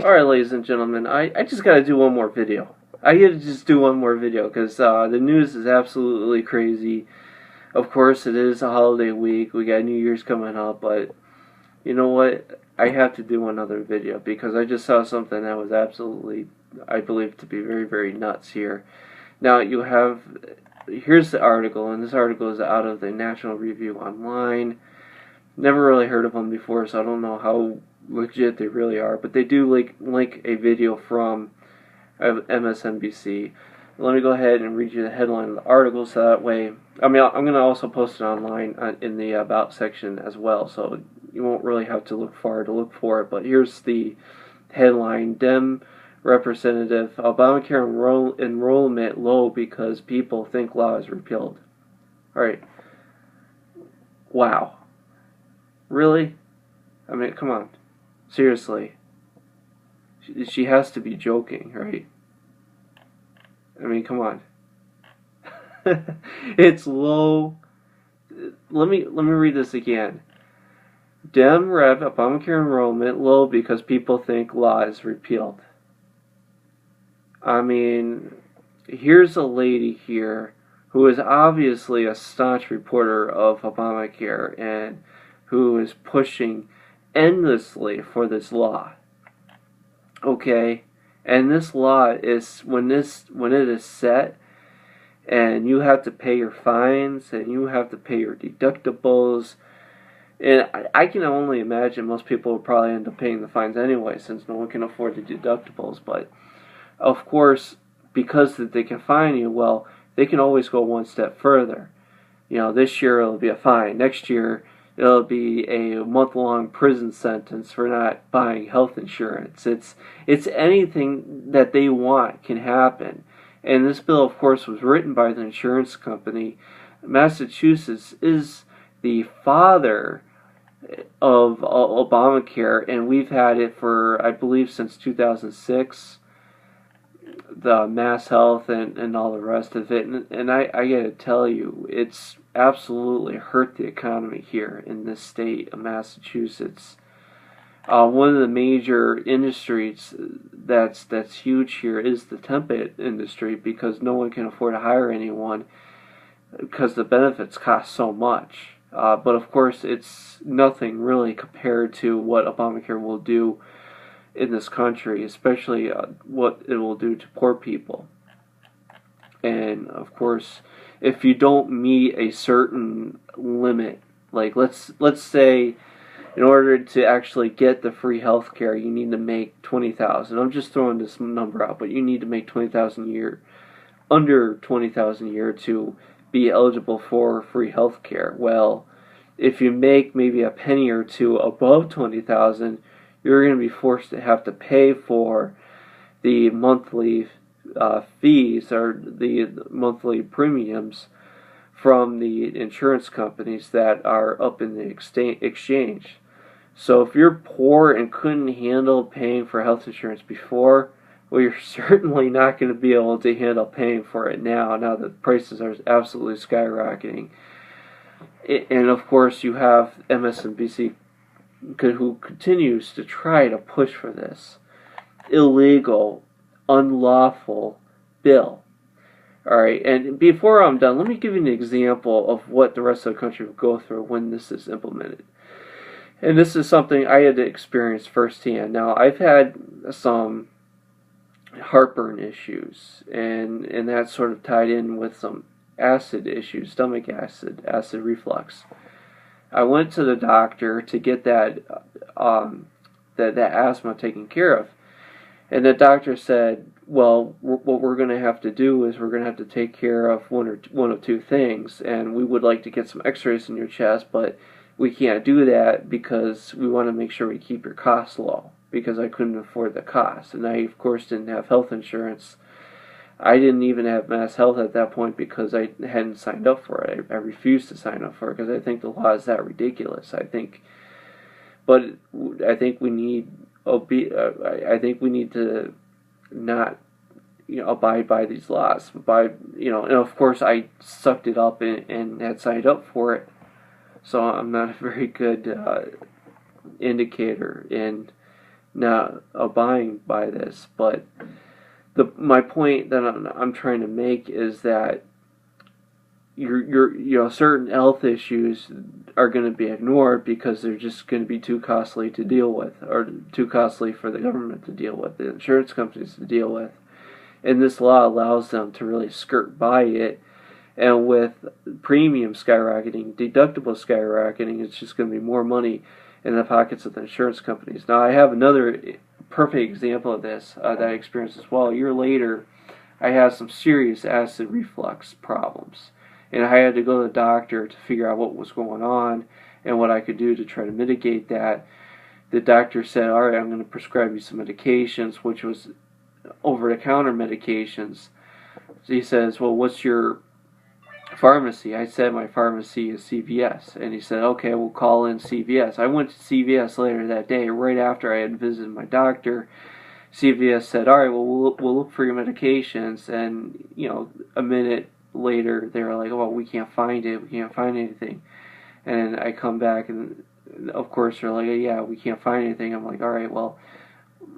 Alright, ladies and gentlemen, I just gotta do one more video. I gotta just do one more video because the news is absolutely crazy. Of course, it is a holiday week. We got New Year's coming up, but you know what? I have to do another video because I just saw something that was absolutely, I believe, to be very, very nuts here. Now, here's the article, and this article is out of the National Review Online. Never really heard of them before, so I don't know how legit they really are, but they do link a video from MSNBC. Let me go ahead and read you the headline of the article, so that way, I'm going to also post it online in the About section as well, so you won't really have to look far to look for it, but here's the headline: Dem Representative, Obamacare enrollment low because people think law is repealed. Alright. Wow. Really? I mean, come on. Seriously. She has to be joking, right? I mean, come on. It's low. Let me read this again. Dem Rev Obamacare enrollment low because people think law is repealed. I mean, here's a lady here who is obviously a staunch reporter of Obamacare and who is pushing endlessly for this law. Okay? And this law is, when it is set, and you have to pay your fines, and you have to pay your deductibles, and I can only imagine most people will probably end up paying the fines anyway, since no one can afford the deductibles, but of course, because they can fine you, well, they can always go one step further. You know, this year it'll be a fine. Next year it'll be a month-long prison sentence for not buying health insurance. It's anything that they want can happen. And this bill, of course, was written by the insurance company. Massachusetts is the father of Obamacare, and we've had it for, I believe, since 2006. The Mass Health and all the rest of it, and I gotta tell you, it's absolutely hurt the economy here in this state of Massachusetts. One of the major industries that's huge here is the temp industry, because no one can afford to hire anyone because the benefits cost so much. But of course, it's nothing really compared to what Obamacare will do in this country, especially what it will do to poor people. And of course, if you don't meet a certain limit, like let's say in order to actually get the free health care, you need to make $20,000. I'm just throwing this number out, but you need to make $20,000 a year, under $20,000 a year, to be eligible for free health care. Well, if you make maybe a penny or two above $20,000, you're going to be forced to have to pay for the monthly fees, or the monthly premiums from the insurance companies that are up in the exchange. So if you're poor and couldn't handle paying for health insurance before, well, you're certainly not going to be able to handle paying for it now that prices are absolutely skyrocketing. And of course, you have MSNBC, who continues to try to push for this illegal, unlawful bill. Alright, and before I'm done, let me give you an example of what the rest of the country will go through when this is implemented. And this is something I had to experience firsthand. Now, I've had some heartburn issues, and that sort of tied in with some acid issues, stomach acid reflux. I went to the doctor to get that asthma taken care of, and the doctor said, well, what we're going to have to do is we're going to have to take care of one of two things, and we would like to get some x-rays in your chest, but we can't do that because we want to make sure we keep your costs low, because I couldn't afford the cost, and I, of course, didn't have health insurance. I didn't even have Mass Health at that point because I hadn't signed up for it. I refused to sign up for it because I think the law is that ridiculous. But I think we need to not, abide by these laws. And of course I sucked it up and had signed up for it. So I'm not a very good indicator in not abiding by this. But my point that I'm trying to make is that certain health issues are going to be ignored because they're just going to be too costly to deal with, or too costly for the government to deal with, the insurance companies to deal with. And this law allows them to really skirt by it. And with premium skyrocketing, deductible skyrocketing, it's just going to be more money in the pockets of the insurance companies. Now, I have another perfect example of this that I experienced as well. A year later, I had some serious acid reflux problems. And I had to go to the doctor to figure out what was going on and what I could do to try to mitigate that. The doctor said, all right, I'm going to prescribe you some medications, which was over-the-counter medications. So he says, well, what's your pharmacy? I said my pharmacy is CVS. And he said, okay, we'll call in CVS. I went to CVS later that day, right after I had visited my doctor. CVS said, all right, well, we'll look for your medications. And, a minute later, they were like, oh, we can't find it. We can't find anything. And I come back, and of course, they're like, yeah, we can't find anything. I'm like, all right, well,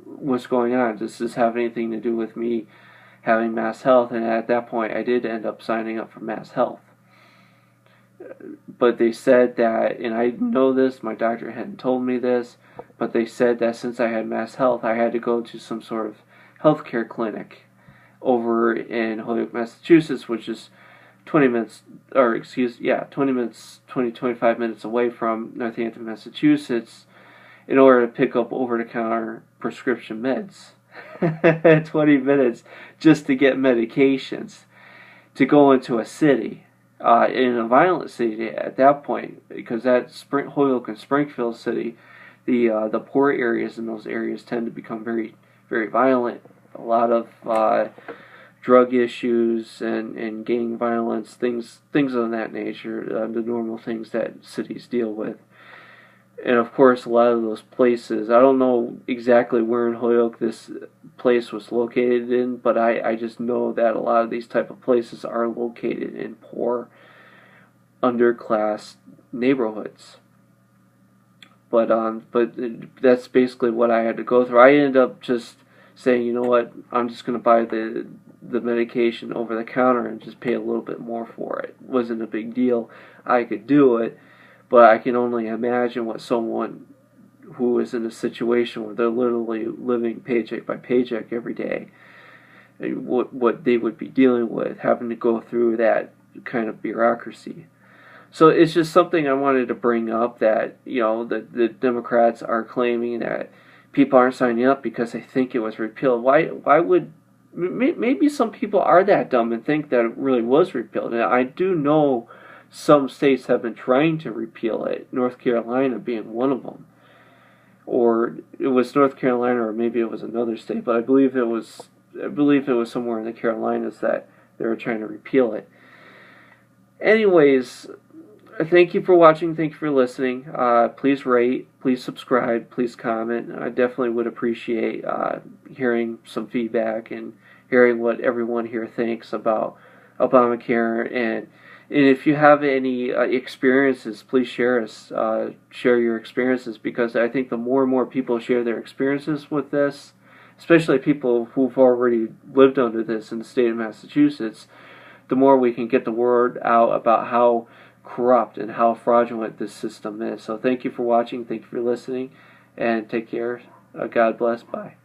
what's going on? Does this have anything to do with me having Mass Health? And at that point, I did end up signing up for Mass Health. But they said that, and I know this, my doctor hadn't told me this, but they said that since I had Mass Health, I had to go to some sort of healthcare clinic over in Holyoke, Massachusetts, which is 25 minutes away from Northampton, Massachusetts, in order to pick up over-the-counter prescription meds. 20 minutes just to get medications, to go into a city, in a violent city at that point, because that Holyoke and Springfield city, the poor areas in those areas tend to become very, very violent. A lot of drug issues and gang violence, things of that nature, the normal things that cities deal with. And of course, a lot of those places, I don't know exactly where in Holyoke this place was located in, but I just know that a lot of these type of places are located in poor, underclass neighborhoods. But that's basically what I had to go through. I ended up just saying, you know what, I'm just going to buy the medication over the counter and just pay a little bit more for it. It wasn't a big deal. I could do it, but I can only imagine what someone who is in a situation where they're literally living paycheck by paycheck every day, and what they would be dealing with, having to go through that kind of bureaucracy. So it's just something I wanted to bring up, that the Democrats are claiming that people aren't signing up because they think it was repealed. Why would maybe some people are that dumb and think that it really was repealed? And I do know some states have been trying to repeal it, North Carolina being one of them. Or it was North Carolina, or maybe it was another state, but I believe it was somewhere in the Carolinas that they were trying to repeal it. Anyways, thank you for watching. Thank you for listening. Please rate, please subscribe, please comment. I definitely would appreciate hearing some feedback and hearing what everyone here thinks about Obamacare. And if you have any experiences, please share your experiences, because I think the more and more people share their experiences with this, especially people who've already lived under this in the state of Massachusetts, the more we can get the word out about how corrupt and how fraudulent this system is. So thank you for watching, thank you for listening, and take care. God bless. Bye.